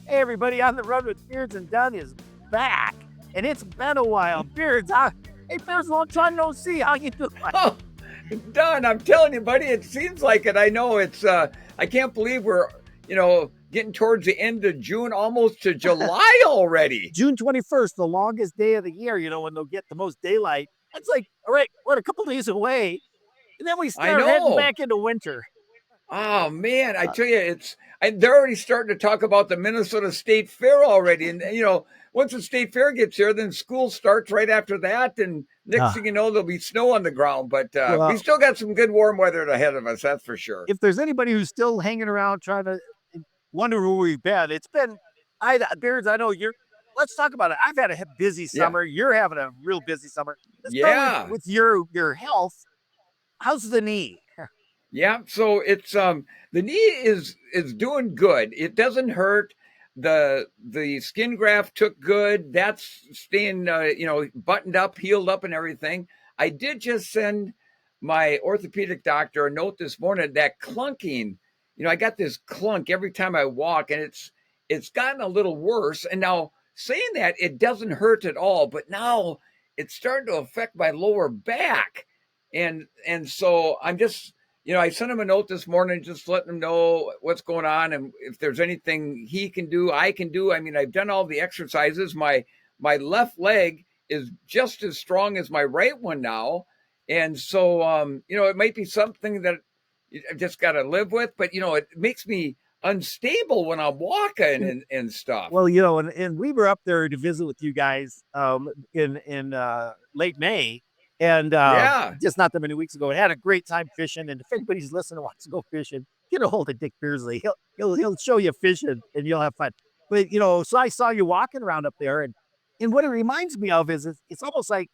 Hey, everybody, on the Run with Beards and Dunn is back, and it's been a while. Beards, hey, Beards, long time no see. How you doing? Oh, Don, I'm telling you, buddy, it seems like it. I know it's I can't believe we're, getting towards the end of June, almost to July already. June 21st, the longest day of the year, when they'll get the most daylight. It's like, all right, we're a couple days away, and then we I start heading know. back into winter. Oh man, I tell you, they're already starting to talk about the Minnesota State Fair already, and once the State Fair gets here, then school starts right after that, and next Uh, thing you know, there'll be snow on the ground. But we well, still got some good warm weather ahead of us, that's for sure. if there's anybody who's still hanging around trying to wonder where we've been, it's been, Beards, I know you're, let's talk about it. I've had a busy Yeah, summer. You're having a real busy summer. Let's start with, yeah. your health. How's the knee? Yeah, so it's the knee is doing good. It doesn't hurt. The skin graft took good. That's staying buttoned up, healed up and everything. I did just send my orthopedic doctor a note this morning that clunking, I got this clunk every time I walk and it's gotten a little worse. And now saying that it doesn't hurt at all, but now it's starting to affect my lower back. And so I'm just I sent him a note this morning, just letting him know what's going on and if there's anything he can do, I can do. I mean, I've done all the exercises. My left leg is just as strong as my right one now, and so it might be something that I've just got to live with. But it makes me unstable when I'm walking and stuff. Well, and we were up there to visit with you guys in late May, and Yeah, just not that many weeks ago. We had a great time fishing. And if anybody's listening wants to go fishing, get a hold of Dick Beardsley. He'll show you fishing, and you'll have fun. But so I saw you walking around up there, and what it reminds me of is it's almost like,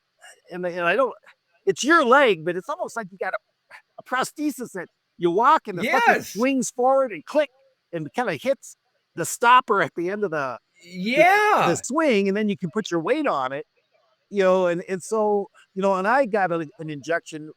and I don't, it's your leg, but it's almost like you got a prosthesis that you walk and the fucking yes, swings forward and click and kind of hits the stopper at the end of the yeah. swing, and then you can put your weight on it, and so and I got an injection.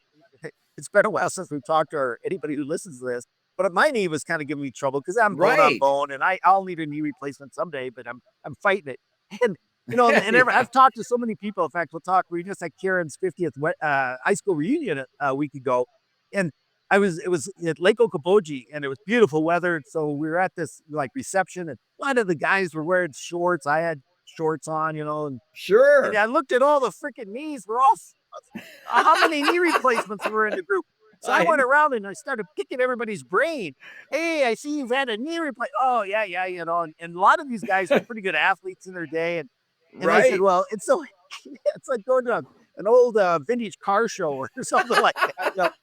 It's been a while since we've talked to anybody who listens to this, but my knee was kind of giving me trouble because I'm bone on Right. bone, and I'll need a knee replacement someday, but I'm fighting it, and Yeah. I've talked to so many people. In fact, we'll talk. We just had Karen's 50th high school reunion a week ago, and it was at Lake Okoboji, and it was beautiful weather. So we were at this like reception, and a lot of the guys were wearing shorts. I had shorts on, and Sure. I looked at all the freaking knees. We're all how many knee replacements were in the group. So I went I around and I started picking everybody's brain. Hey, I see you've had a knee replacement. Oh yeah, yeah, and a lot of these guys were pretty good athletes in their day, and I said, right. well, it's so it's like going to an old vintage car show or something like that,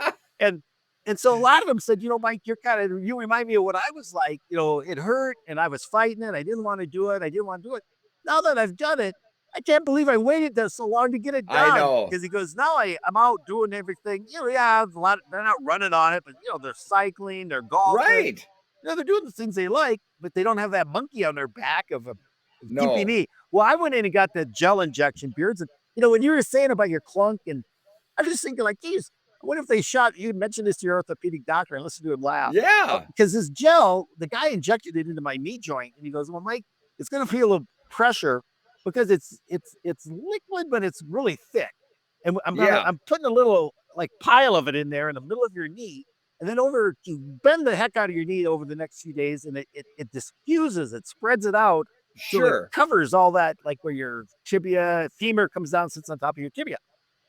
and so a lot of them said, Mike, you remind me of what I was like. It hurt and I was fighting it. I didn't want to do it. I didn't want to do it. Now that I've done it, I can't believe I waited so long to get it I done. know. Because he goes, now I'm out doing everything. Yeah, a lot. They're not running on it, but they're cycling, they're golfing. Right. They're doing the things they like, but they don't have that monkey on their back of a gimpy No. knee. Well, I went in and got the gel injection, Beards, and when you were saying about your clunk, and I was just thinking, like, geez, what if they shot you? Mentioned this to your orthopedic doctor and listen to him laugh. Yeah. Because this gel, the guy injected it into my knee joint, and he goes, "Well, Mike, it's going to feel a pressure because it's liquid, but it's really thick, and Yeah. I'm putting a little like pile of it in there in the middle of your knee, and then you bend the heck out of your knee over the next few days, and it diffuses, it spreads it out, so it Sure. covers all that, like where your femur comes down, sits on top of your tibia."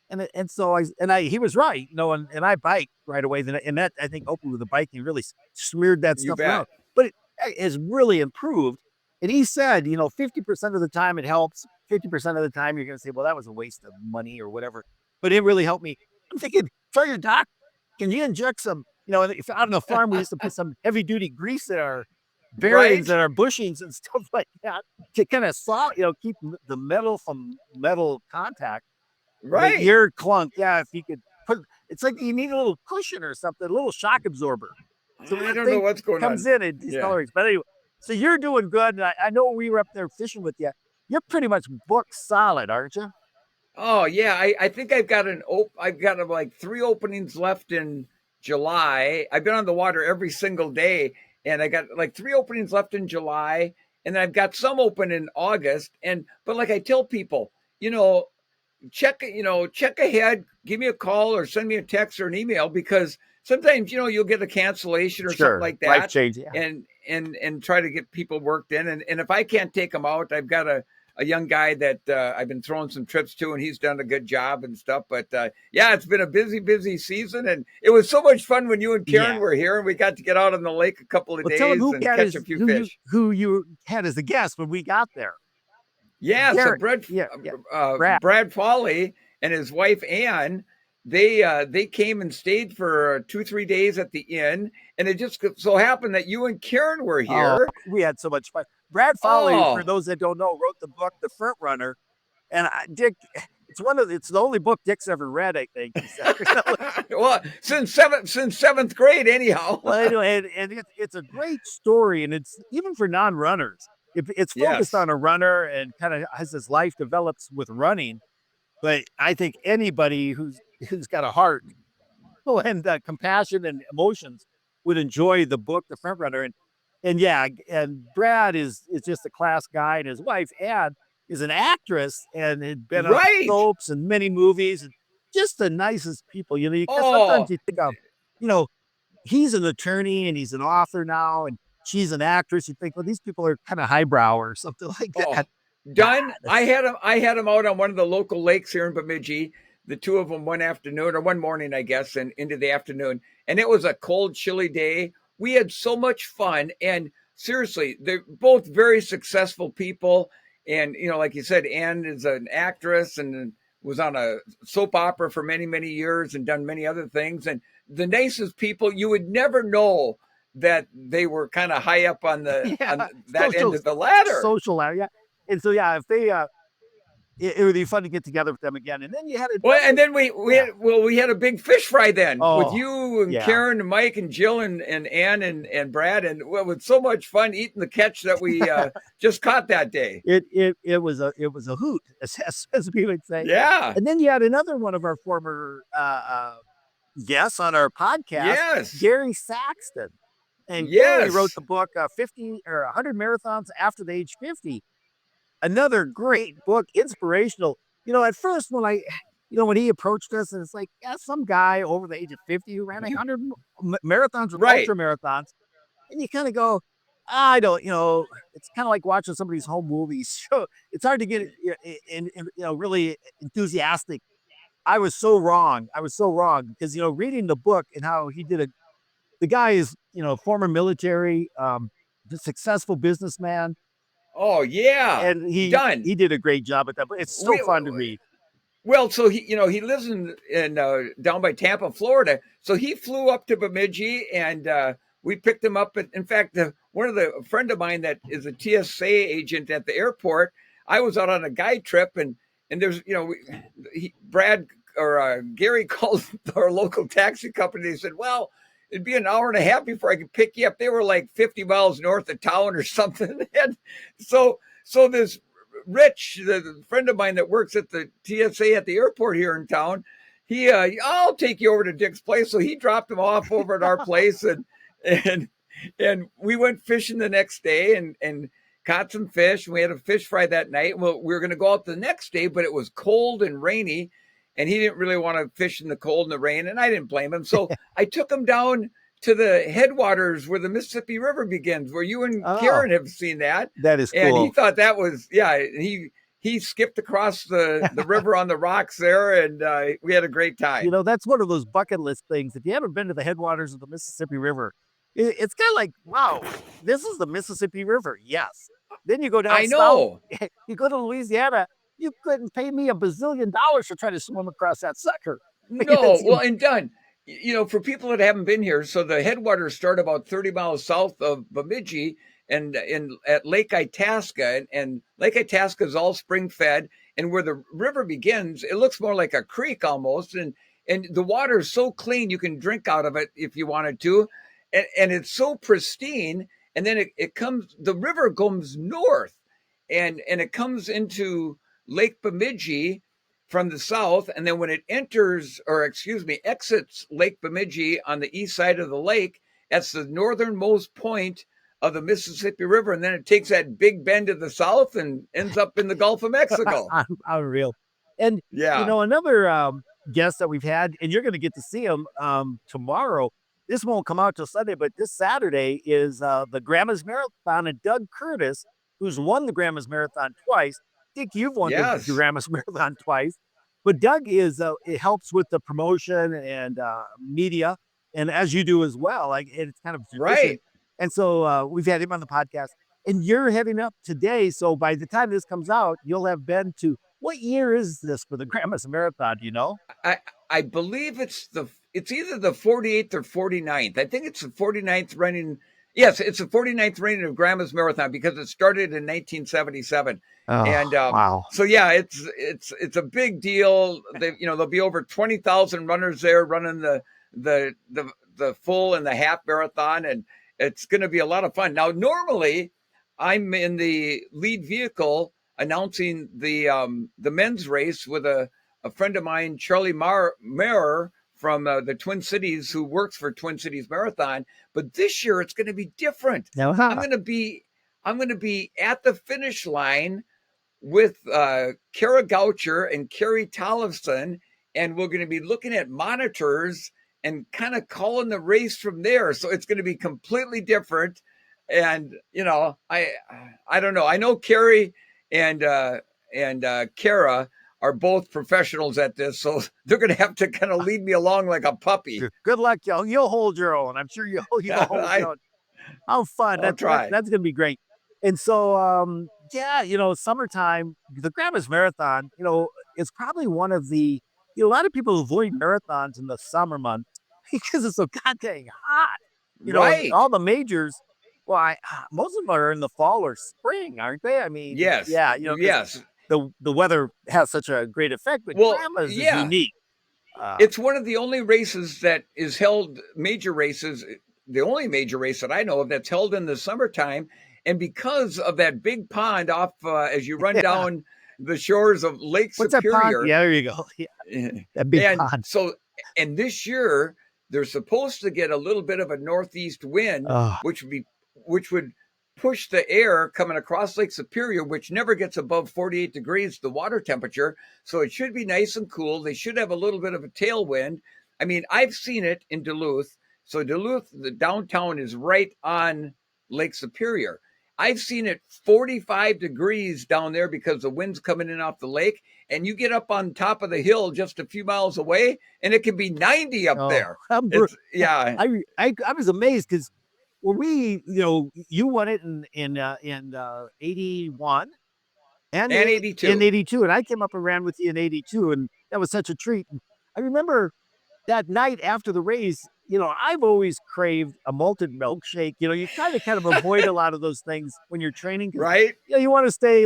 And so he was right, and I biked right away. And that I think opened with the bike. He really smeared that You stuff around, bet. but it has really improved. And he said, 50% of the time it helps. 50% of the time you're going to say, well, that was a waste of money or whatever. But it really helped me. I'm thinking, tell your doc, can you inject some? If out on the farm we used to put some heavy duty grease in our bearings Right. and our bushings and stuff like that to kind of keep the metal from metal contact. But Right. your clunk, yeah, if you could it's like you need a little cushion or something, a little shock absorber. So when I that don't know thing what's going comes on. in, it Yeah. decelerates. But anyway, so you're doing good. And I know we were up there fishing with you. You're pretty much booked solid, aren't you? Oh yeah. I think I've got like three openings left in July. I've been on the water every single day, and I got like three openings left in July. and I've got some open in August. And but like I tell people, you know, check ahead, give me a call or send me a text or an email, because sometimes you'll get a cancellation or something Sure. like Life that, change. Yeah. and try to get people worked in. And if I can't take them out, I've got a young guy that I've been throwing some trips to, and he's done a good job and stuff. But yeah, it's been a busy season, and it was so much fun when you and Karen Yeah. were here, and we got to get out on the lake a couple of Well, tell him days and catch a few fish. who you had as a guest when we got there. Yeah, so Gary. Yeah. Yeah. Brad. Brad Foley and his wife Ann, they came and stayed for 2 3 days at the inn, and it just so happened that you and Karen were Oh, here. we had so much fun. Brad Foley, for Oh, those that don't know, wrote the book The Front Runner, and Dick. It's the only book Dick's ever read. I think he said. well, since seventh grade, anyhow. Well, anyway, and it's a great story, and it's even for non-runners. It's focused Yes, on a runner and kind of as his life develops with running. But I think anybody who's got a heart and compassion and emotions would enjoy the book, The Front Runner. And yeah, and Brad is just a class guy, and his wife Ann is an actress and had been on right. soaps and many movies, and just the nicest people. Because sometimes Oh, you think of, you know, he's an attorney and he's an author now, and she's an actress. You think, well, these people are kind of highbrow or something like oh, that. done. God, I had him out on one of the local lakes here in Bemidji. The two of them one afternoon or one morning, I guess, and into the afternoon. And it was a cold, chilly day. We had so much fun, and seriously, they're both very successful people. And like you said, Anne is an actress and was on a soap opera for many years and done many other things. And the nicest people, you would never know that they were kind of high up on the yeah, on that end social, of the ladder. social, yeah. And so yeah, if they, it would be fun to get together with them again. And then you had Well, and another, then we yeah. had we had a big fish fry then with Oh, you and yeah. Karen and Mike and Jill and Ann and Brad, and well, it was so much fun eating the catch that we just caught that day. It was a hoot, as we would say. Yeah. And then you had another one of our former guests on our podcast, Yes. Gary Saxton. And Gary wrote Yes. the book 50 or 100 Marathons After the Age 50. Another great book, inspirational. At first when he approached us, and it's like, yeah, some guy over the age of 50 who ran 100 marathons or Right. ultra marathons. And you kind of go, I don't, it's kind of like watching somebody's home movies. So it's hard to get really enthusiastic. I was so wrong. I was so wrong because, reading the book and how he did it, the guy is, former military, the successful businessman, Oh yeah. and he Done. he did a great job at that. But it's so We fun to read. Well, so he lives in down by Tampa, Florida. So he flew up to Bemidji, and we picked him up. In fact, one of a friend of mine that is a TSA agent at the airport. I was out on a guide trip, and there's Brad or Gary called our local taxi company. They said, "Well, it'd be an hour and a half before I could pick you up." They were like 50 miles north of town or something, and so this Rich, the friend of mine that works at the TSA at the airport here in town, I'll take you over to Dick's place. So he dropped him off over at our place, and and we went fishing the next day and caught some fish. We had a fish fry that night. Well, we were going to go out the next day, but it was cold and rainy, and he didn't really want to fish in the cold and the rain, and I didn't blame him. So I took him down to the headwaters where the Mississippi River begins, where you and Oh, Karen have seen that. that is And he cool. thought that was, yeah, he skipped across the river on the rocks there, and we had a great time. That's one of those bucket list things. If you haven't been to the headwaters of the Mississippi River, it's kind of like, wow, this is the Mississippi River. Yes. Then you go down I south, know. you go to Louisiana, you couldn't pay me $1 billion to try to swim across that sucker. No, well, and done. For people that haven't been here, so the headwaters start about 30 miles south of Bemidji and at Lake Itasca, and Lake Itasca is all spring fed, and where the river begins, it looks more like a creek almost, and the water is so clean you can drink out of it if you wanted to, and it's so pristine, and then the river comes north, and it comes into Lake Bemidji from the south, and then when it exits Lake Bemidji on the east side of the lake, that's the northernmost point of the Mississippi River, and then it takes that big bend to the south and ends up in the Gulf of Mexico. Unreal. And, Yeah. another guest that we've had, and you're going to get to see him tomorrow. This won't come out till Sunday, but this Saturday is the Grandma's Marathon, and Doug Curtis, who's won the Grandma's Marathon twice. I think you've won the Yes. Grandma's Marathon twice, but Doug it helps with the promotion and media, and as you do as well. Like it's kind of tradition, Right. and so we've had him on the podcast. And you're heading up today, so by the time this comes out, you'll have been to what year is this for the Grandma's Marathon, do you know? I I believe it's either the 48th or 49th. I think it's the 49th running. Yes, it's the 49th running of Grandma's Marathon because it started in 1977. Oh, And wow. so yeah, it's a big deal. There'll be over 20,000 runners there running the full and the half marathon, and it's going to be a lot of fun. Now, normally I'm in the lead vehicle announcing the men's race with a friend of mine, Charlie Mayer from the Twin Cities, who works for Twin Cities Marathon. But this year it's going to be different. Now, I'm going to be I'm going to be at the finish line with Kara Goucher and Carrie Tollefson, and we're going to be looking at monitors and kind of calling the race from there. So it's going to be completely different. And I don't know. I know Carrie and Kara are both professionals at this, so they're going to have to kind of lead me along like a puppy. good luck, y'all. You'll hold your own. I'm sure you'll hold your own. How fun. I'll try. That's gonna be great. And so yeah, summertime, the Grandma's Marathon, it's probably one of a lot of people avoid marathons in the summer months because it's so goddamn hot. And Right. all the majors, well, most of them are in the fall or spring, aren't they? I mean, Yes. yeah, because Yes. the weather has such a great effect, but Well, Grandma's is yeah. unique. Uh, It's one of the only races that is held, major races, the only major race that I know of that's held in the summertime. And because of that big pond off as you run yeah. down the shores of Lake What's that pond? Superior. Yeah, there you go. Yeah, that big And pond. so, and this year they're supposed to get a little bit of a northeast wind, Oh, which would push the air coming across Lake Superior, which never gets above 48 degrees, the water temperature. So it should be nice and cool. They should have a little bit of a tailwind. I mean, I've seen it in Duluth. So Duluth, the downtown is right on Lake Superior. I've seen it 45 degrees down there because the wind's coming in off the lake. And you get up on top of the hill just a few miles away, and it can be 90 up oh, there. It's yeah, I was amazed because when you won it in 81 and and in 82. 82, and I came up and ran with you in 82, and that was such a treat. And I remember that night after the race, I've always craved a malted milkshake. You kind of avoid a lot of those things when you're training because Right? you want to stay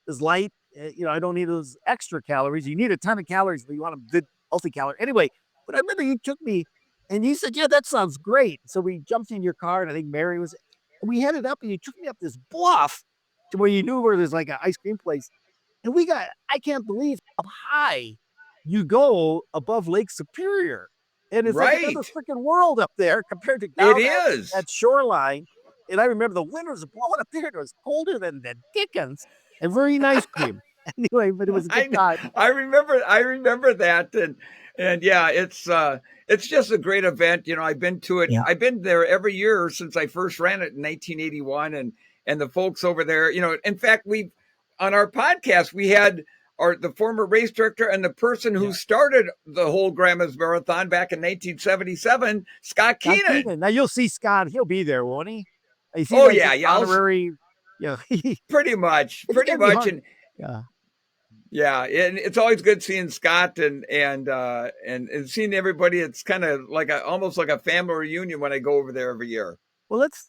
as light. I don't need those extra calories. You need a ton of calories, but you want a good healthy calorie. Anyway, but I remember you took me and you said, "Yeah, that sounds great." So we jumped in your car, and I think Mary was. And we headed up, and you took me up this bluff to where you knew where there's like an ice cream place, and I can't believe how high you go above Lake Superior. And it's like another Right. freaking world up there compared to It down is. that shoreline. And I remember the wind was blowing up there. And it was colder than the Dickens and very nice cream. Anyway, but it was a good I time. I remember that, and yeah, it's just a great event. I've been to it. Yeah. I've been there every year since I first ran it in 1981, and the folks over there. In fact, we on our podcast we had the former race director and the person who Yeah. started the whole Grandma's Marathon back in 1977, Scott Scott Keenan. Keenan. Now you'll see Scott. He'll be there, won't he? Is he Oh like yeah, the yeah, honorary? It's pretty much, gotta be hard. and Yeah. yeah, and it's always good seeing Scott and seeing everybody. It's kind of like almost like a family reunion when I go over there every year. Well, let's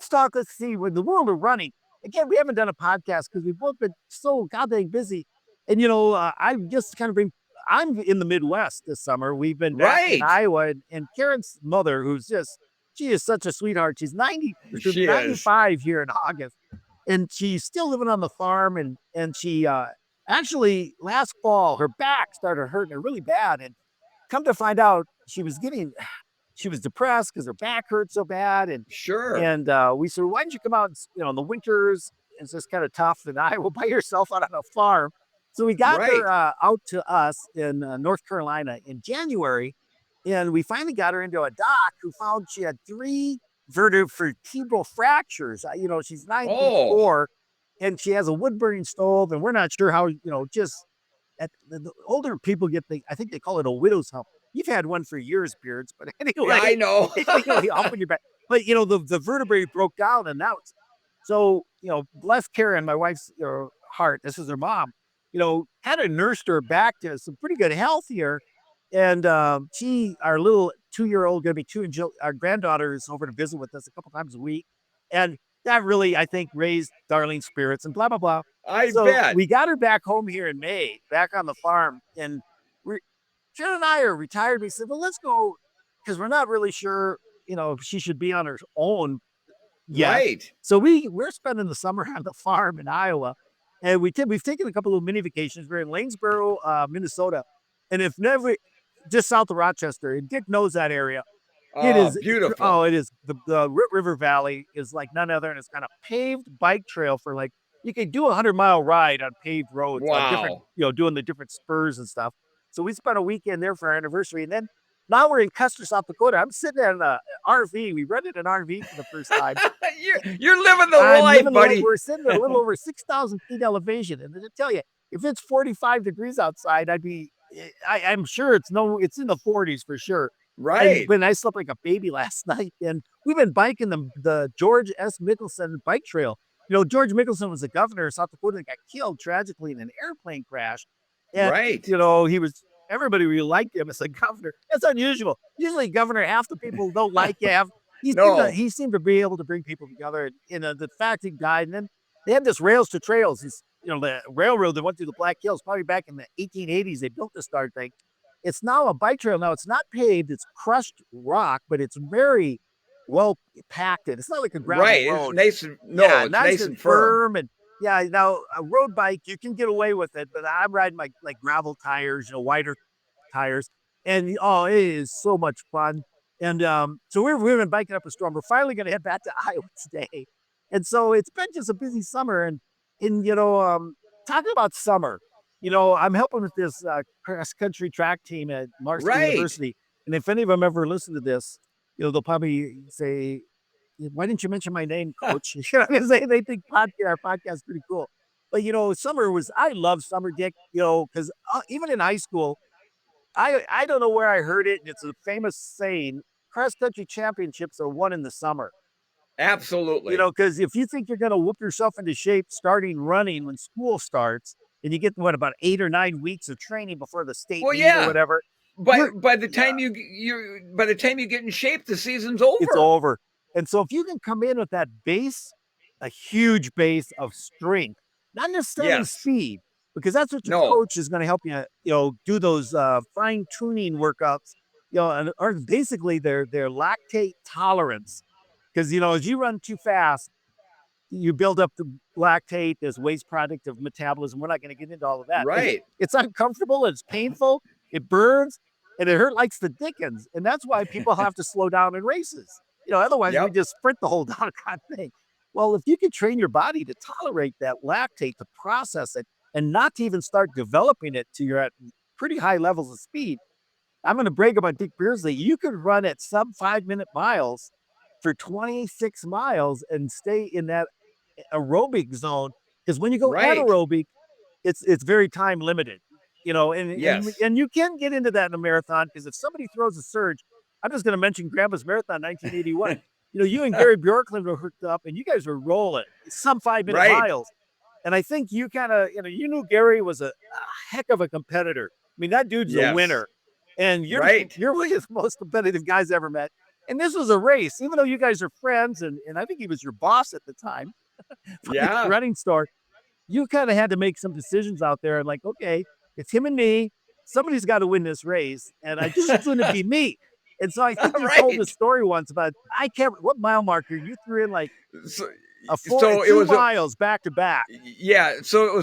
talk. Let's see. With the world of running, again, we haven't done a podcast because we've both been so goddamn busy. And I've just kind of been. I'm in the Midwest this summer. We've been back in Right, Iowa, and Karen's mother, she is such a sweetheart. She's 90, she'll be she is. 95 here in August, and she's still living on the farm. And she actually last fall her back started hurting her really bad, and come to find out, she was depressed because her back hurt so bad. And Sure. and we said, why don't you come out, in the winters? It's just kind of tough in Iowa by yourself out on a farm. So we got her Right. out to us in North Carolina in January, and we finally got her into a doc who found she had three vertebral fractures. She's 9 feet Oh, 4, and she has a wood burning stove, and we're not sure how. Just the older people get I think they call it a widow's hump. You've had one for years, Beards, but yeah, anyway, I know. anyway, hump in your back. But the vertebrae broke down, and now it's so bless Karen, my wife's heart. This is her mom. Kind of nursed her back to some pretty good health here. And our little 2-year-old, going to be two, and our granddaughter is over to visit with us a couple times a week. And that really, I think, raised Darlene's spirits and blah, blah, blah. I So bet. we got her back home here in May, back on the farm. And Jen and I are retired. We said, well, let's go because we're not really sure, if she should be on her own yet. Right. So we're spending the summer on the farm in Iowa, and we've taken a couple of mini vacations. We're in Lanesboro, Minnesota, and if never just south of Rochester. And Dick knows that area. It Oh, is beautiful. it is the River Valley is like none other, and it's got a paved bike trail for like you can do a 100-mile ride on paved roads on different Wow. doing the different spurs and stuff. So we spent a weekend there for our anniversary, and then now we're in Custer, South Dakota. I'm sitting in an RV. We rented an RV for the first time. You're living the I'm life, living the life. buddy. We're sitting at a little over 6,000 feet elevation, and I tell you, if it's 45 degrees outside, I'm sure it's in the 40s for sure. And Right. when I slept like a baby last night, and we've been biking the George S. Mickelson bike trail. George Mickelson was the governor of South Dakota that got killed tragically in an airplane crash. And, Right. everybody really liked him as a governor. That's unusual. Usually, governor, half the people don't like you. No. He seemed to be able to bring people together. And, the fact he died, and then they had this rails to trails. The railroad that went through the Black Hills, probably back in the 1880s, they built this darn thing. It's now a bike trail. Now it's not paved; it's crushed rock, but it's very well packed. It's not like a gravel Right. It's road. nice and no, Yeah, it's nice nice and and firm. firm. And yeah, now a road bike you can get away with it, but I'm riding my like gravel tires, wider tires, and oh, it is so much fun. And so we've been biking up a storm. We're finally going to head back to Iowa today, and so it's been just a busy summer. And talking about summer, I'm helping with this cross country track team at Marshall Right. University, and if any of them ever listen to this, they'll probably say, "Why didn't you mention my name, Coach?" They think our podcast is pretty cool. But summer was I love summer, Dick. Because even in high school, I don't know where I heard it. It's a famous saying: cross country championships are won in the summer. Absolutely. Because if you think you're going to whoop yourself into shape starting running when school starts, and you get about 8 or 9 weeks of training before the state Well, meet or yeah. whatever, By you're by the yeah, time by the time you get in shape, the season's it's over. over. And so if you can come in with that base, a huge base of strength, not necessarily Yes. speed, because that's what your No. coach is going to help you, do those fine tuning workouts, and or basically their lactate tolerance. Because as you run too fast, you build up the lactate, there's waste product of metabolism. We're not going to get into all of that. Right. It's uncomfortable, it's painful, it burns, and it hurt like the dickens. And that's why people have to slow down in races. Otherwise we Yep. just sprint the whole darn thing. Well, if you can train your body to tolerate that lactate, to process it, and not to even start developing it to you're at pretty high levels of speed. I'm going to brag about Dick Beardsley. You could run at sub 5 minute miles for 26 miles and stay in that aerobic zone, because when you go Right. anaerobic, it's very time limited, Yes. and you can get into that in a marathon, because if somebody throws a surge, I'm just going to mention Grandpa's Marathon 1981. You and Gary Bjorklund were hooked up, and you guys were rolling some 5 minute Right. miles. And I think you kind of, you knew Gary was a heck of a competitor. I mean, that dude's a Yes. winner, and Right. you're really the most competitive guys I ever met. And this was a race, even though you guys are friends, and I think he was your boss at the time for the Yeah. running store. You kind of had to make some decisions out there, and like, okay, it's him and me. Somebody's got to win this race, and I just couldn't be me. And so I think you told the Right. story once about I can't what mile marker you threw in, like So, a so it two was a miles back to back. yeah. So it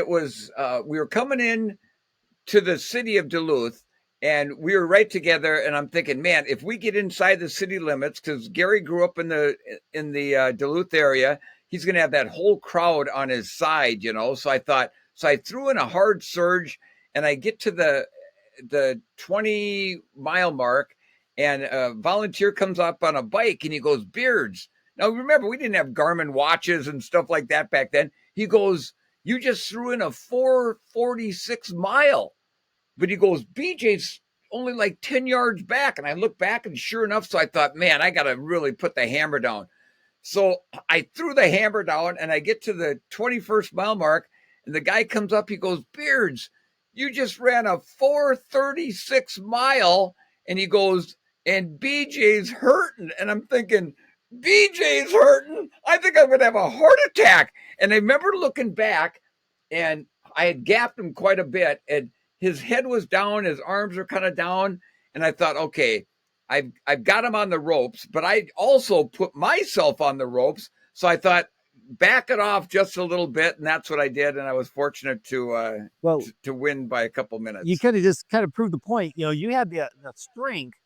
was we were coming in to the city of Duluth, and we were right together. And I'm thinking, man, if we get inside the city limits, because Gary grew up in the Duluth area, he's going to have that whole crowd on his side, you know. So I thought, so I threw in a hard surge, and I get to the 20-mile mark, and a volunteer comes up on a bike, and he goes, Beards. Now remember, we didn't have Garmin watches and stuff like that back then. He goes, you just threw in a 4:46 mile. But he goes, BJ's only like 10 yards back. And I look back, and sure enough, so I thought, man, I got to really put the hammer down. So I threw the hammer down, and I get to the 21st mile mark, and the guy comes up. He goes, Beards, you just ran a 4:36 mile. And he goes, and BJ's hurting. And I'm thinking, BJ's hurting? I think I'm going to have a heart attack. And I remember looking back, and I had gapped him quite a bit, and his head was down, his arms were kind of down, and I thought, okay, I've got him on the ropes, but I also put myself on the ropes. So I thought, back it off just a little bit, and that's what I did. And I was fortunate Well, to win by a couple you minutes. could have just kind of proved the point. You know, you had the strength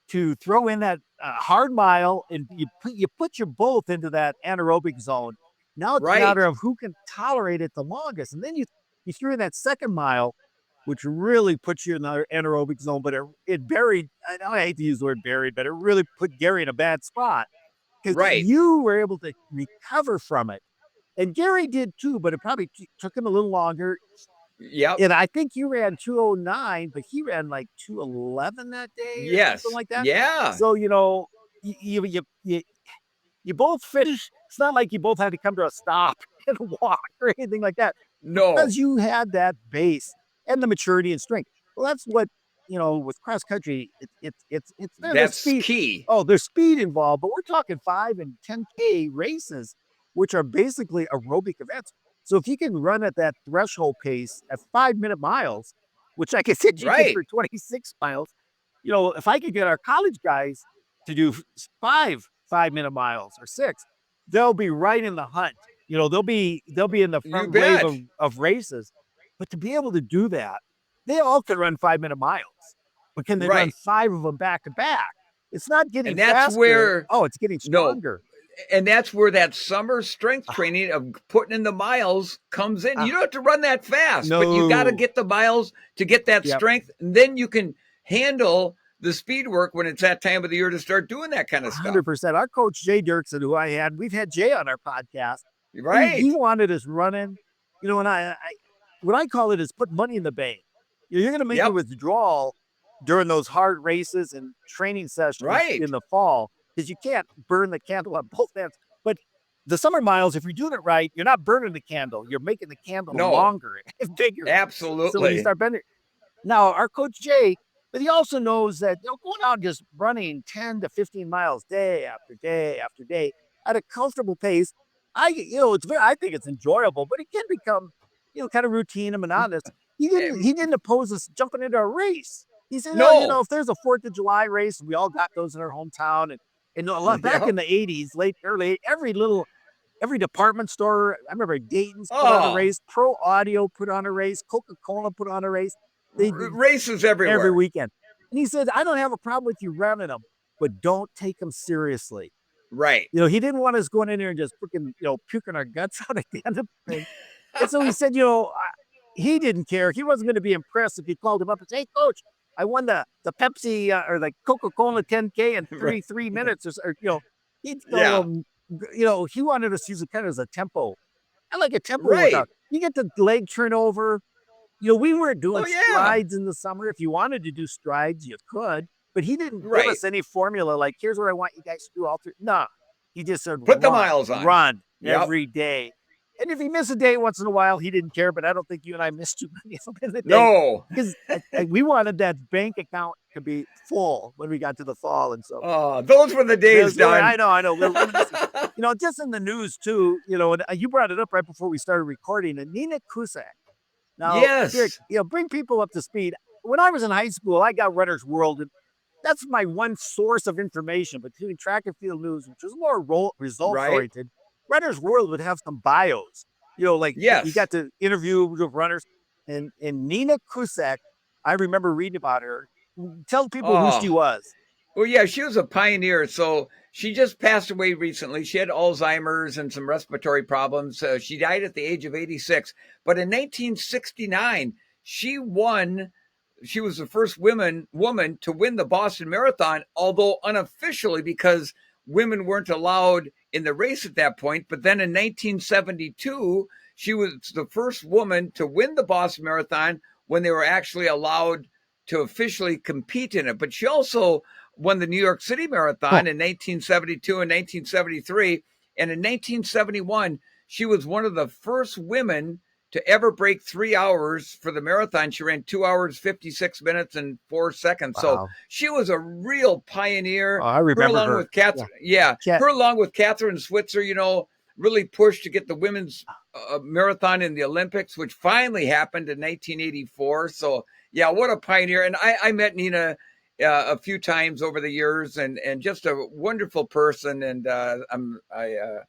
to throw in that hard mile, and you put you both into that anaerobic zone. Now it's a matter Right. of who can tolerate it the longest, and then you threw in that second mile, which really puts you in the anaerobic zone. But it buried. I hate to use the word buried, but it really put Gary in a bad spot because Right. you were able to recover from it, and Gary did too. But it probably took him a little longer. Yep. And I think you ran 209, but he ran like 211 that day or something Yes. like that. Yeah. So, you know, you both finished. It's not like you both had to come to a stop and walk or anything like that No, because you had that base and the maturity and strength. Well, that's what, with cross country, it's there's that's speed. key. Oh, there's speed involved, but we're talking 5 and 10K races, which are basically aerobic events. So if you can run at that threshold pace at 5 minute miles, which I guess you did Right. for 26 miles, if I could get our college guys to do 5 minute miles or six, they'll be right in the hunt. They'll be in the You front wave bet. of races. But to be able to do that, they all can run 5 minute miles. But can they run Right. five of them back to back? It's not getting And that's faster. where, Oh, it's getting no, stronger. and that's where that summer strength training of putting in the miles comes in. You Ah, don't have to run that fast, but you got to no. get the miles to get that Yep. strength. And then you can handle the speed work when it's that time of the year to start doing that kind of stuff. 100%. Our coach, Jay Dirksen, who we've had Jay on our podcast. He Right. wanted us running, and what I call it is put money in the bank. You're going to make a Yep. withdrawal during those hard races and training sessions in Right. the fall because you can't burn the candle on both ends. But the summer miles, if you're doing it right, you're not burning the candle. You're making the candle No, longer and bigger. So when you absolutely. start bending, now, our coach Jay, but he also knows that going out just running 10 to 15 miles day after day after day at a comfortable pace, I think it's enjoyable, but it can become, kind of routine and monotonous. He didn't oppose us jumping into a race. He said, oh, No. if there's a 4th of July race, we all got those in our hometown. And a lot, back in Yep. the 80s, late, early, every department store, I remember Dayton's put on a Oh, race, Pro Audio put on a race, Coca-Cola put on a race. They races every everywhere. weekend. And he said, I don't have a problem with you running them, but don't take them seriously. Right. He didn't want us going in there and just freaking, puking our guts out at the end of the thing. And so he said, he didn't care. He wasn't going to be impressed if you called him up and say, hey, coach, I won the Pepsi or the Coca-Cola 10K in Right. 33 minutes. He'd go, Yeah. he wanted us to use it kind of as a tempo. I like a tempo Right. workout. You get the leg turnover, we weren't doing Oh yeah. strides in the summer. If you wanted to do strides, you could, but he didn't give Right. us any formula like, here's what I want you guys to do all through. No, he just said, Put the miles on. run Yep. every day. And if he missed a day once in a while, he didn't care, but I don't think you and I missed too many of them in a day No. because we wanted that bank account to be full when we got to the fall. And so, Oh, those were the days, I Don. know. We're reminiscing. Just in the news too, and you brought it up right before we started recording, and Nina Kusak. Now, Derek, Yes. bring people up to speed. When I was in high school, I got Runner's World, and that's my one source of information between track and field news, which was more results Right. oriented. Runner's World would have some bios, like you Yes. got to interview with runners, and Nina Kusak I remember reading about her. Tell people who she Oh, was. well, yeah, she was a pioneer. So she just passed away recently. She had Alzheimer's and some respiratory problems. She died at the age of 86. But in 1969, she won. She was the first woman to win the Boston Marathon, although unofficially because women weren't allowed in the race at that point. But then in 1972, she was the first woman to win the Boston Marathon when they were actually allowed to officially compete in it. But she also won the New York City Oh, Marathon in 1972 and 1973. And in 1971, she was one of the first women to ever break 3 hours for the marathon. She ran 2 hours, 56 minutes, and 4 seconds. So wow. she was a real Oh, pioneer. I Her remember along her. with Yeah. Catherine, yeah, Cat. her along with Catherine Switzer, really pushed to get the women's marathon in the Olympics, which finally happened in 1984. So yeah, what a pioneer! And I met Nina a few times over the years, and just a wonderful person. And I'm Yeah.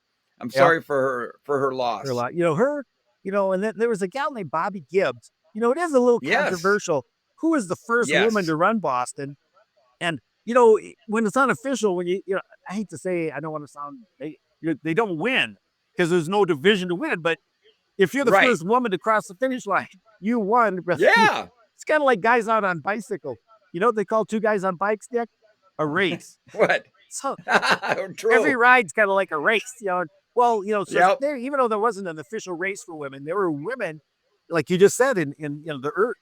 sorry for her Her a loss. lot. Her, and then there was a gal named Bobby Gibbs. It is a little Yes, controversial. Who was the first woman to yes, run Boston? And, when it's unofficial, when I hate to say, I don't want to sound, they don't win because there's no division to win. But if you're the right, first woman to cross the finish line, you won. yeah. It's kind of like guys out on bicycle. What they call two guys on bikes, Dick? A race. What? So every True. ride's kind of like a race. Well, so Yep. there, even though there wasn't an official race for women, there were women, like you just said, in the earth.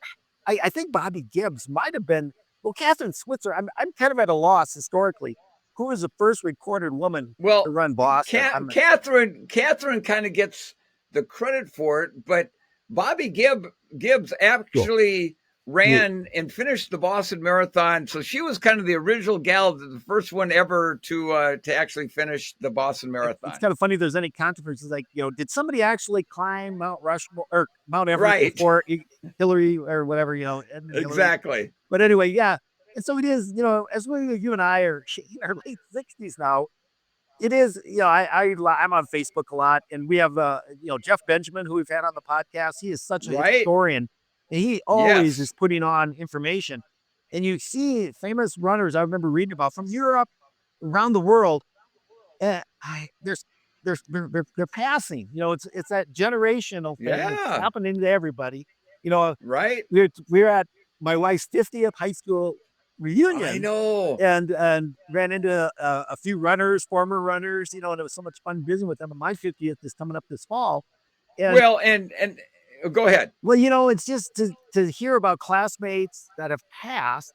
I think Bobby Gibbs might have been. Well, Catherine Switzer. I'm kind of at a loss historically. Who was the first recorded woman to Well, run Boston? Catherine kind of gets the credit for it, but Bobby Gibbs Cool. actually Yeah. ran and finished the Boston Marathon. So she was kind of the original gal, the first one ever to actually finish the Boston It's Marathon. kind of funny. There's any controversy, like did somebody actually climb Mount Rushmore or Mount Everest Right. before Hillary or whatever? Edmund Hillary. Exactly. But anyway, yeah. And so it is. As you and I are in our late 60s now, it is. I'm on Facebook a lot, and we have Jeff Benjamin, who we've had on the podcast. He is such a Right. historian, and he always is Yes. putting on information. And you see famous runners I remember reading about from Europe, around the world. They're passing. It's that generational thing. It's Yeah. happening to everybody. You know, Right. we're at my wife's 50th high school I reunion, know. and ran into a few runners, former runners, and it was so much fun visiting with them. And my 50th is coming up this fall. And Well, and go ahead. well, it's just to hear about classmates that have passed,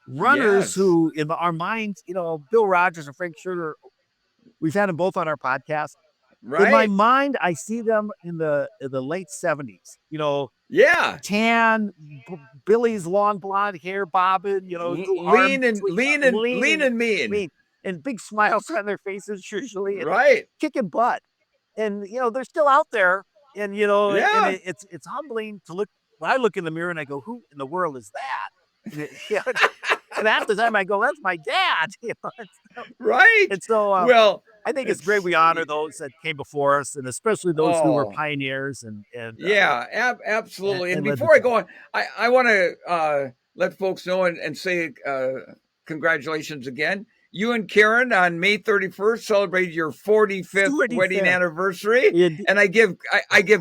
runners Yes. who in our minds, Bill Rogers and Frank Sugar, we've had them both on our podcast. In my Right. mind, I see them in the late 70s. Yeah. Tan, Billy's long blonde hair bobbing, little arm Lean lean, and mean. mean, and big smiles on their faces usually, and Right. kicking butt. And they're still out there, and Yeah. it's humbling to look. When I look in the mirror and I go, "Who in the world is that?" And half the time I go, "That's my dad." Right. And so Well, I think it's great it's we honor those that came before us, and especially those who were oh, pioneers yeah, absolutely. And and led the before I charge. go on, I want to let folks know and say congratulations again. You and Karen on May 31st celebrated your 45th wedding 25th. anniversary, It, and I give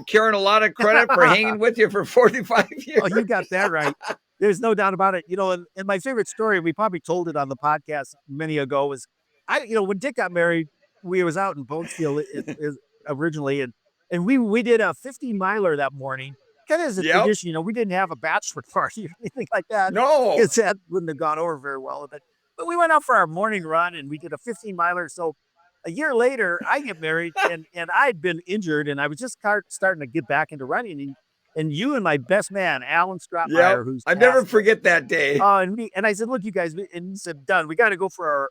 Karen a lot a lot of credit for hanging with you for 45 oh, you got years. that right. There's no doubt about it. And my favorite story, we probably told it on the podcast many ago, was when Dick got married, we was out in Bonesteel originally, and we did a 50-miler that morning. Kind of as a Yep. tradition, we didn't have a bachelor party or anything like that. No. Because that wouldn't have gone over very well. But we went out for our morning run and we did a 15-miler. So a year later, I get married and I'd been injured and I was just starting to get back into running. And you and my best man, Alan Yep. Stratmeyer, who's I never passed, forget that day. and I said, look, you guys, and he said, done. We got to go for our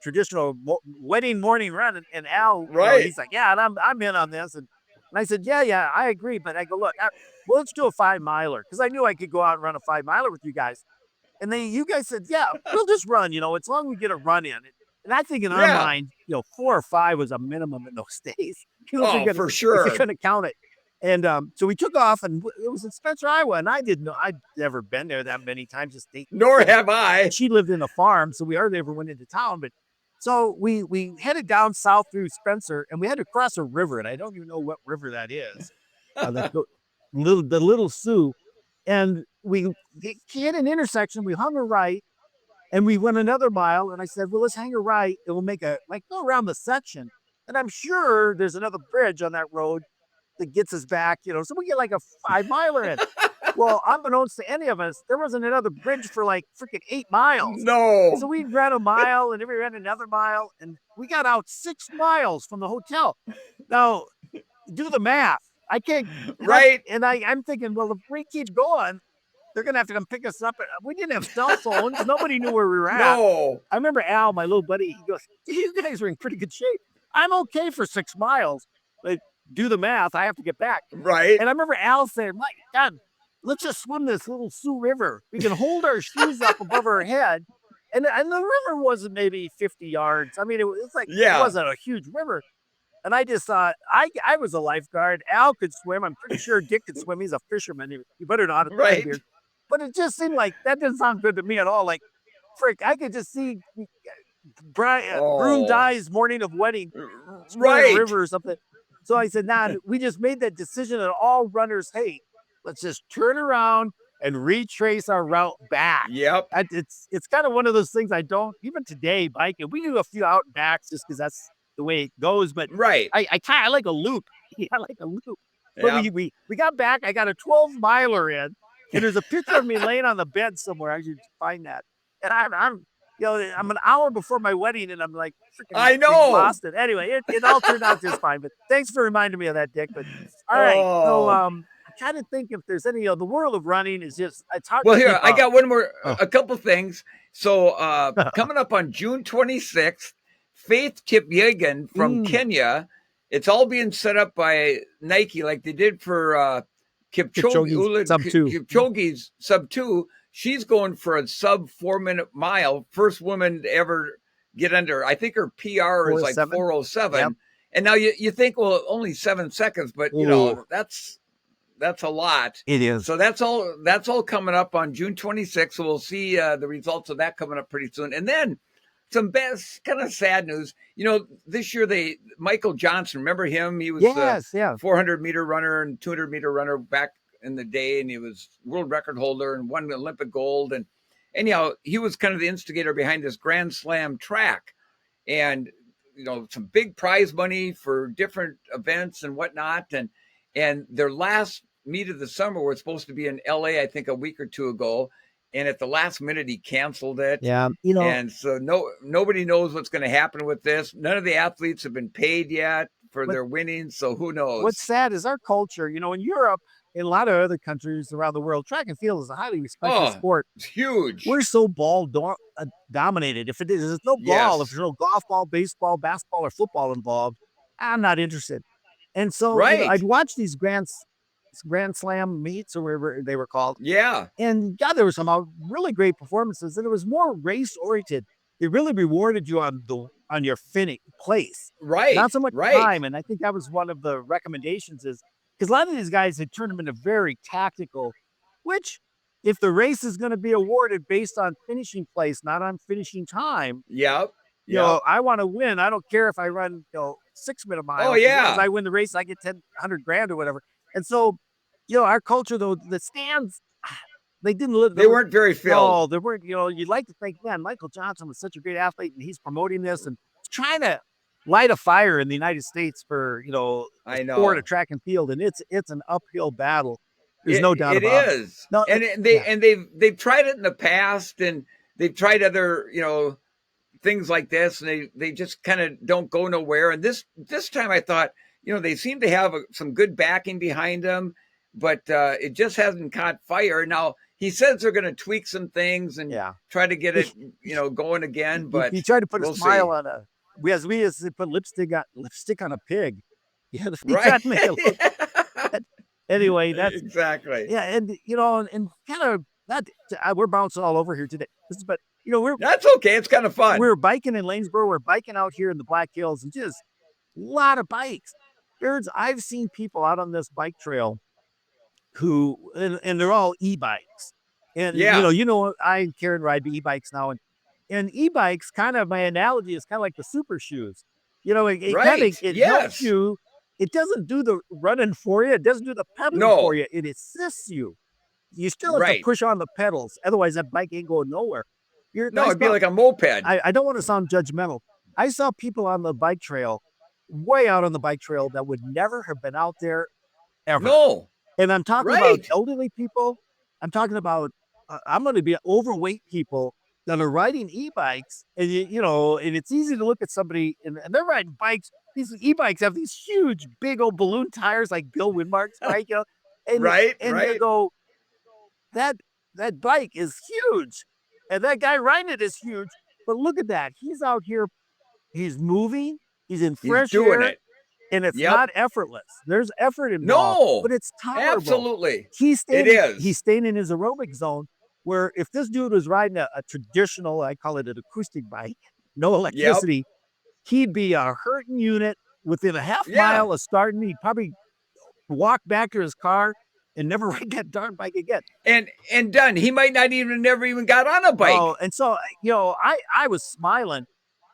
traditional wedding morning run. And Al, Right. he's like, yeah, and I'm in on this. And I said, yeah, I agree. But I go, look, well, let's do a 5-miler because I knew I could go out and run a 5-miler with you guys. And then you guys said, yeah, we'll just run. As long as we get a run in. And I think in our Yeah. mind, 4 or 5 was a minimum in those days. Oh, for If you're sure. gonna count it. And so we took off, and it was in Spencer, Iowa, and I didn't know I'd never been there that many times, just dating Nor this chick. have And I. she lived in a farm, so we hardly ever went into town. But so we headed down south through Spencer, and we had to cross a river, and I don't even know what river that is. The Little Sioux, and we hit an intersection. We hung a right, and we went another mile. And I said, "Well, let's hang a right. It will make a like go around the section, and I'm sure there's another bridge on that road that gets us back. So we get like a 5 miler in." Well, unbeknownst to any of us, there wasn't another bridge for like freaking 8 miles. So No. we ran a mile, and then we ran another mile, and we got out 6 miles from the hotel. Now, do the math. I can't. That's Right? and I'm thinking, well, if we keep going, they're gonna have to come pick us up. We didn't have cell phones. Nobody knew where we were at. No. I remember Al, my little buddy. He goes, "You guys are in pretty good shape. I'm okay for 6 miles, but do the math. I have to get back." Right? And I remember Al saying, "My God, let's just swim this little Sioux River. We can hold our shoes up above our head." And the river wasn't maybe 50 yards. I mean, it's like it Yeah. wasn't a huge river. And I just thought, I was a lifeguard. Al could swim. I'm pretty sure Dick could swim. He's a fisherman. He better not have time Right? beard. But it just seemed like that didn't sound good to me at all. Like, frick, I could just see groom Oh. dies morning of wedding, swim in a Right. river or something. So I said, nah, we just made that decision that all runners hate. Let's just turn around and retrace our route back. Yep. It's kind of one of those things I don't even today biking. We do a few out and backs just because that's the way it goes. But Right. I like a loop. Yeah, I like a loop. But Yep. we got back. I got a 12 miler in, and there's a picture of me laying on the bed somewhere. I should find that. And I'm an hour before my wedding, and I'm like freaking I know. exhausted. Anyway, it all turned out just fine. But thanks for reminding me of that, Dick. But all right, so Oh. I kind of think if there's any, the world of running is just it's hard Well, to here, keep I up. got one more, Oh, a couple things. So, coming up on June 26th, Faith Kipyegon from mm, Kenya. It's all being set up by Nike, like they did for Kipchoge's sub two. Kipchoge's sub two. She's going for a sub 4 minute mile. First woman to ever get under. I think her PR is like 407. Yep. 407. And now you think, well, only 7 seconds, but Ooh, that's a lot. it is. So that's all coming up on June 26th. So we'll see the results of that coming up pretty soon. And then some best kind of sad news. This year Michael Johnson, remember him? He was the Yes, yeah. 400-meter runner and 200-meter runner back in the day, and he was world record holder and won Olympic gold. And anyhow, he was kind of the instigator behind this Grand Slam track, and some big prize money for different events and whatnot. And their last meet of the summer was supposed to be in LA, I think a week or two ago. And at the last minute, he canceled it. Yeah. And so nobody knows what's going to happen with this. None of the athletes have been paid yet for But their winnings. So who knows? what's sad is our culture, in Europe, in a lot of other countries around the world, track and field is a highly respected Oh, sport. it's huge. We're so dominated. If there's no ball, if Yes. there's no golf ball, baseball, basketball, or football involved, I'm not interested. And so, I'd Right. watch these Grand Slam meets or whatever they were called. Yeah. And God, there were some really great performances, and it was more race oriented. It really rewarded you on your finish place, Right. not so much Right. time. And I think that was one of the recommendations is because a lot of these guys had turned them into very tactical, which if the race is going to be awarded based on finishing place, not on finishing time, Yep. Yep. I want to win. I don't care if I run, 6 minute Oh, mile. As long as yeah. I win the race, I get 100 grand or whatever. And so, our culture though, the stands, they didn't live. They weren't very No, filled. there weren't. You'd like to think, man, Michael Johnson was such a great athlete, and he's promoting this and trying to light a fire in the United States for the I sport of know. track and field, and it's an uphill battle. There's It no doubt it about it. is. No, And yeah, they've tried it in the past, and they've tried other, things like this, and they just kind of don't go nowhere. And this time I thought, they seem to have some good backing behind them, but it just hasn't caught fire. Now he says they're going to tweak some things and yeah. try to get it, going again, but He tried to put a we'll smile see. on a. We put lipstick on a pig. Yeah, he Right. tried to make it look. Anyway, that's Exactly. yeah, and kind of that we're bouncing all over here today. But That's okay. It's kind of fun. we're biking in Lanesboro. We're biking out here in the Black Hills, and just a lot of bikes. I've seen people out on this bike trail who, and they're all e-bikes. And Yeah. I and Karen ride e-bikes now, and e-bikes, kind of, my analogy is kind of like the super shoes. It kind of, Right. it helps Yes. you. It doesn't do the running for you. It doesn't do the pedaling for No. you. It assists you. You still have to Right. push on the pedals. Otherwise, that bike ain't going nowhere. No, it'd be like a moped. I don't want to sound judgmental. I saw people on the bike trail, way out on the bike trail, that would never have been out there ever. No. And I'm talking about Right. elderly people. I'm talking about, I'm going to be overweight people that are riding e-bikes, and and it's easy to look at somebody, and they're riding bikes. These e-bikes have these huge, big old balloon tires like Bill Winmark's bike, Right. and you Right. go, that that bike is huge, and that guy riding it is huge. But look at that. He's out here. He's moving. He's in He's fresh doing air, it. and it's Yep. not effortless. There's effort involved, No. but it's tolerable. Absolutely. He's It staying he's is. staying in his aerobic zone, where if this dude was riding a traditional, I call it an acoustic bike, no Yep. electricity, he'd be a hurting unit within a half Yeah. mile of starting. He'd probably walk back to his car and never ride that darn bike again. And done. He might not even never even got on a Oh, bike. and so, I was smiling.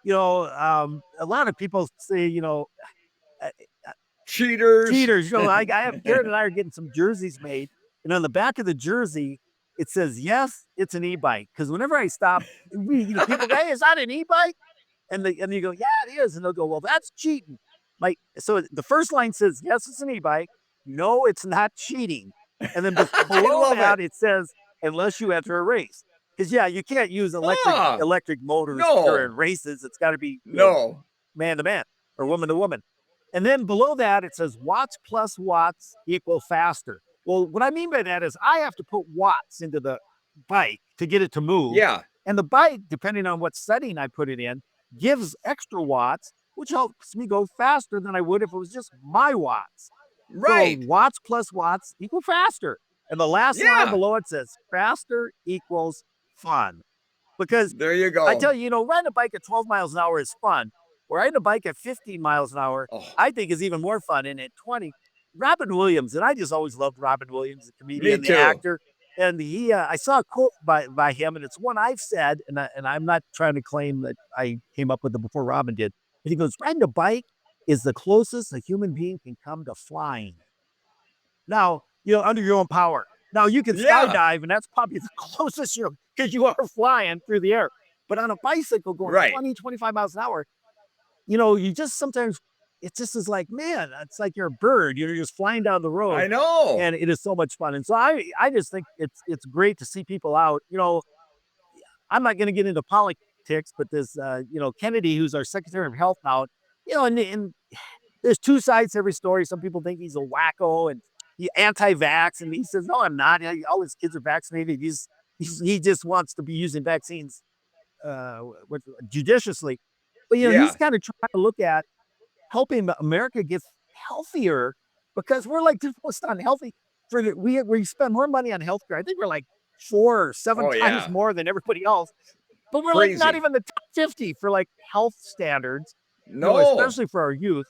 A lot of people say, uh, Cheaters. cheaters. I have Karen and I are getting some jerseys made, and on the back of the jersey it says, "Yes, it's an e-bike." Because whenever I stop, people go, "Hey, is that an e-bike?" And you go, "Yeah, it is," and they'll go, "Well, that's cheating." So the first line says, "Yes, it's an e-bike." No, it's not cheating. And then I below love that it. it says, "Unless you enter a race." Because, yeah, you can't use Ah, electric motors during no. races. It's got to be, No. man to man or woman to woman. And then below that, it says watts plus watts equal faster. Well, what I mean by that is I have to put watts into the bike to get it to move. Yeah. And the bike, depending on what setting I put it in, gives extra watts, which helps me go faster than I would if it was just my watts. So Right. watts plus watts equal faster. And the last line Yeah. below it says faster equals fun. Because There you I go. tell you, riding a bike at 12 miles an hour is fun. Riding a bike at 15 miles an hour, Oh, I think, is even more fun. And at 20, Robin Williams, and I just always loved Robin Williams, the me comedian, the too. actor. And I saw a quote by him, and it's one I've said, and I'm not trying to claim that I came up with it before Robin did. And he goes, riding a bike is the closest a human being can come to flying. Now, under your own power. Now, you can Yeah. skydive, and that's probably the closest because you are flying through the air. But on a bicycle going Right. 20, 25 miles an hour, you just sometimes, it just is like, man, it's like you're a bird. You're just flying down the road, I know. and it is so much fun. And so I just think it's great to see people out. I'm not going to get into politics, but this, Kennedy, who's our Secretary of Health now, and there's two sides to every story. Some people think he's a wacko and he anti-vax, and he says, "No, I'm not. All his kids are vaccinated. He just wants to be using vaccines uh, judiciously." But he's Yeah. kind of trying to look at helping America get healthier, because we're like the most unhealthy. We spend more money on healthcare. I think we're like 4 or 7 Oh times yeah. more than everybody else. But we're like not Crazy. even the top 50 for like health standards. No. Especially for our youth.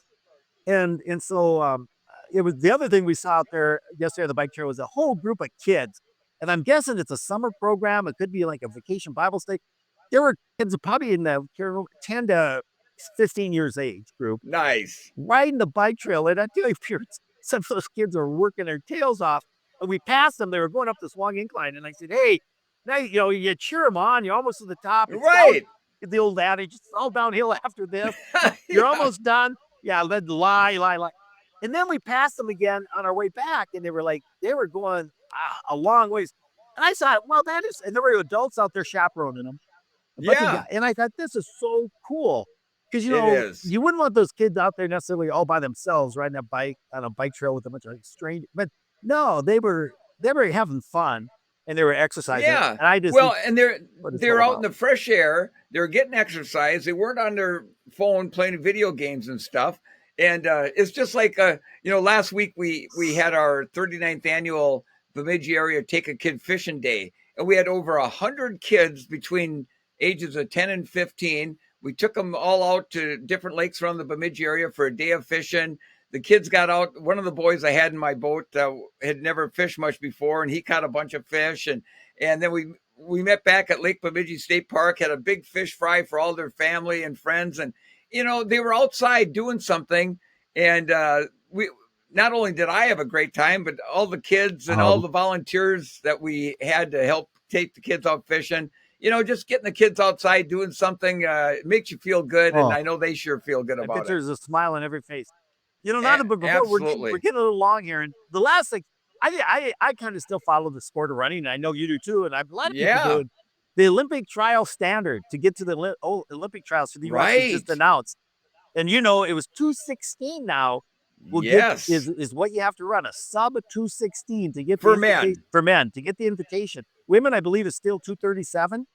And so, it was the other thing we saw out there yesterday on the bike trail was a whole group of kids, and I'm guessing it's a summer program. It could be like a vacation Bible study. There were kids probably in the 10 to 15 years age group Nice. riding the bike trail, and I tell you, some of those kids are working their tails off. And we passed them; they were going up this long incline, and I said, "Hey, now you cheer them on. You're almost to the top. It's down." Right. The old adage, "It's all downhill after this." You're Yeah. almost done. Yeah, let lie, lie, lie. And then we passed them again on our way back, and they were going a long ways. And I thought, well, and there were adults out there chaperoning them, a bunch of Yeah. guys. And I thought, this is so cool. Because, It is. you wouldn't want those kids out there necessarily all by themselves riding a bike on a bike trail with a bunch of strangers. But no, they were having fun, and they were exercising. Yeah. And I just think Well, and they're what it's all they're out in about. the fresh air. They're getting exercise. They weren't on their phone playing video games and stuff. And it's just like last week we had our 39th annual Bemidji area Take a Kid Fishing Day, and we had over 100 kids between ages of 10 and 15. We took them all out to different lakes around the Bemidji area for a day of fishing. the kids got out. One of the boys I had in my boat had never fished much before, and he caught a bunch of fish. And then we met back at Lake Bemidji State Park, had a big fish fry for all their family and friends, and they were outside doing something, and we. Not only did I have a great time, but all the kids and all Um, the volunteers that we had to help take the kids out fishing, just getting the kids outside doing something it makes you feel good, and oh, I know they sure feel good I bet about it. there's a smile on every face. Not but before we're Absolutely. getting a little long here, and the last thing, I kind of still follow the sport of running, and I know you do too, and a lot of people do. Yeah. And the Olympic trial standard to get to the Olympic trials for the U.S. was just Right. announced, and it was 2:16 now. Will get Yes. is what you have to run, a sub 2:16 to get the For invitation men. for men to get the invitation. Women, I believe, is still 2:37.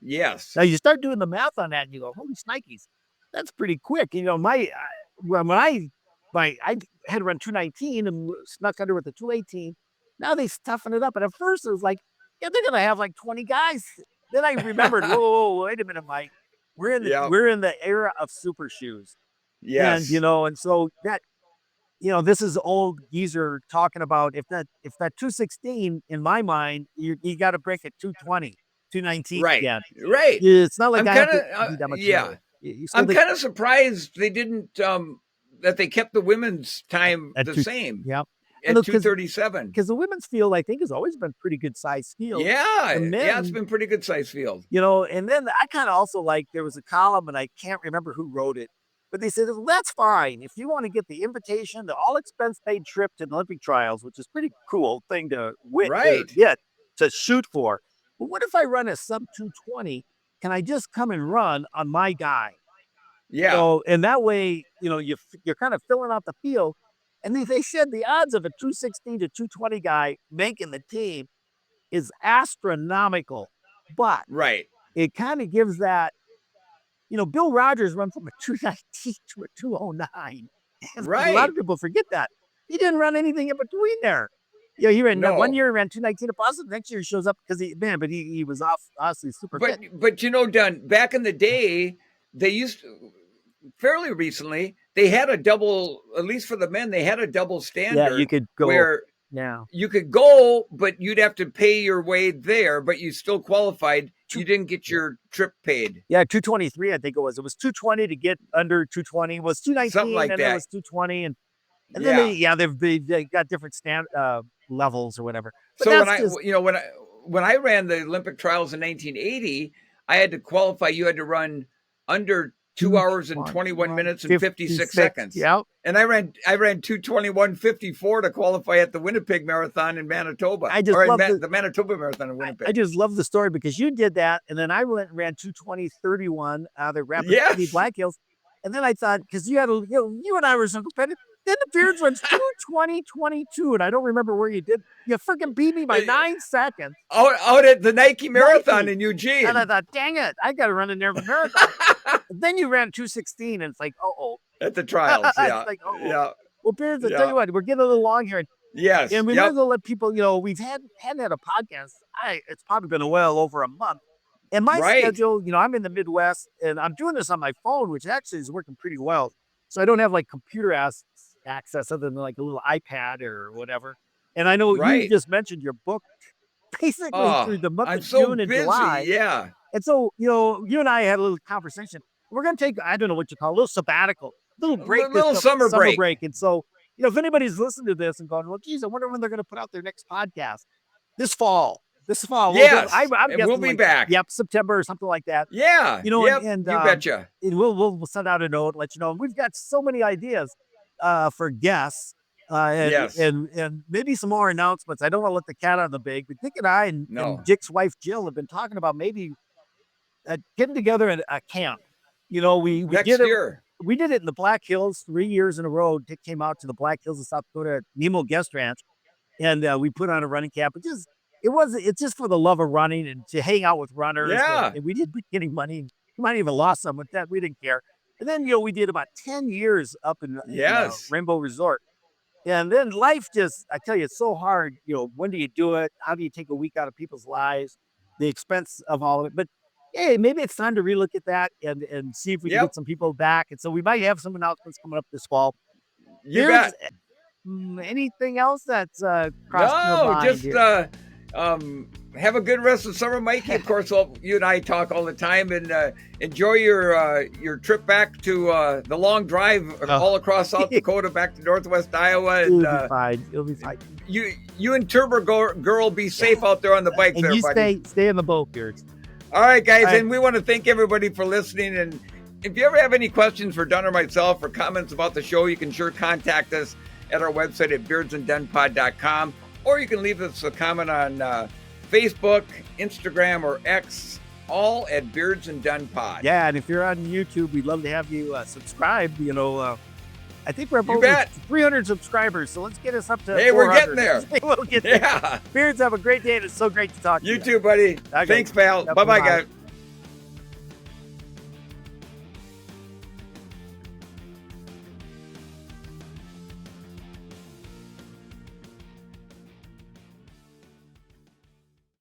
Yes. Now you start doing the math on that, and you go, "Holy snikes, that's pretty quick." When I had to run 2:19 and snuck under with the 2:18. Now they toughen it up, and at first it was like, "Yeah, they're gonna have like 20 guys." Then I remembered, "Whoa, whoa, whoa, wait a minute, Mike. Yep. We're in the era of super shoes." And Yes. and so this is old geezer talking about if that 2:16 in my mind, you got to break it 2:20, 2:19 Right. again. Right. It's not like I'm I have kind to of be that much yeah. better. So I'm they kind of surprised they didn't that they kept the women's time at the two, same yeah, and at because 2:37. the women's field I think has always been pretty good size field. The Yeah. Yeah, it's men, been pretty good size field. and then I kind of also like there was a column and I can't remember who wrote it, but they said "Well, that's fine if you want to get the invitation, the all expense paid trip to the Olympic trials, which is pretty cool thing to Right. get to shoot for. But what if I run a sub 2:20? Can I just come and run on my guy? Yeah. So, and that way, you're kind of filling out the field. And they said the odds of a 2:16 to 2:20 guy making the team is astronomical, but Right. it kind of gives that, Bill Rogers run from a 2:19 to a 2:09. And a lot Right. of people forget that. He didn't run anything in between there. He ran one No. year he ran 2:19 to positive. Next year he shows up because but he was off obviously super But fit. Dunn, back in the day, they used to, fairly recently, they had a double, at least for the men, they had a double Yeah, you standard could go where now. you could go, but you'd have to pay your way there, but you still qualified. You didn't get your trip paid. Yeah, 223, I think it was. It was 220 to get under 220. It was Something 219, like and then it that. was 220, and then Yeah. they got different levels or whatever. But So that's just when I ran the Olympic trials in 1980, I had to qualify. You had to run under 2 hours and 21 221, minutes and 56 56. seconds. Yeah, And I ran 2:21:54 to qualify at the Winnipeg Marathon in Manitoba, I just or in love the Manitoba Marathon in I Winnipeg. just love the story because you did that, and then I went and ran 2:20:31 out of the Rapid City Yes. Black Hills, and then I thought because you and I were so competitive. Then the Beards runs 2:20:22, and I don't remember where you did. You freaking beat me by 9 seconds. Out at the Nike Marathon Nike. in And I Eugene. thought, dang it, I got to run in there for marathon. Then you ran 2:16, and it's like, oh. At the trials. It's Yeah. like, oh. Yeah. Well, Beards, I tell Yeah. you what, we're getting a little long here. Yes. And we might as Yep. well let people, we've hadn't had a podcast. It's probably been well over a month. And my Right. schedule, I'm in the Midwest and I'm doing this on my phone, which actually is working pretty well. So I don't have like computer access other than like a little iPad or whatever. And I know you Right. just mentioned your book basically Oh, through the month I'm of so June and busy. July. Yeah. And so, you and I had a little conversation. We're going to take, I don't know what you call it, a little sabbatical, a little A break this little summer summer break. break. And so, if anybody's listening to this and going, well, geez, I wonder when they're going to put out their next podcast this fall. This fall, Yes. I'm And we'll guessing be like, back. yep, September or something like that. Yeah. And Yep. You betcha. we'll send out a note, let you know. And we've got so many ideas for guests, Yes. and maybe some more announcements. I don't want to let the cat out of the bag, but Dick and I and No. Dick's wife Jill have been talking about maybe getting together at a camp. We did Next it. year. We did it in the Black Hills 3 years in a row. Dick came out to the Black Hills of South Dakota at Nemo Guest Ranch, and we put on a running camp. It's just for the love of running and to hang out with runners. And, Yeah. and we did getting money. We might even lost some with that. We didn't care. And then we did about 10 years up in Yes. Rainbow Resort. And then life just, I tell you, it's so hard. When do you do it? How do you take a week out of people's lives? The expense of all of it. But hey, maybe it's time to relook at that and see if we can Yep. get some people back. And so we might have some announcements coming up this fall. You There's bet. anything else that's crossed your No, mind just here? have a good rest of summer, Mikey. Of course, well, you and I talk all the time, and enjoy your trip back to the long drive Oh, all across South Dakota back to Northwest Iowa, and it'll be fine. It'll be fine. you and Girl be safe out there on the bike, And there, you buddy. stay in the boat, Beards. All right, guys, All right. and we want to thank everybody for listening. And if you ever have any questions for Dunn or myself or comments about the show, you can sure contact us at our website at beardsanddunpod.com, or you can leave us a comment on Facebook, Instagram, or X, all at Beards and Dunn Pod. Yeah, and if you're on YouTube, we'd love to have you subscribe. I think we're You about bet. 300 subscribers, so let's get us up to Hey, we're 400. getting there. We'll get there. Yeah. Beards, have a great day, and it's so great to talk to you. You too, buddy. Okay. Thanks, pal. Yep, Bye-bye, bye. guys.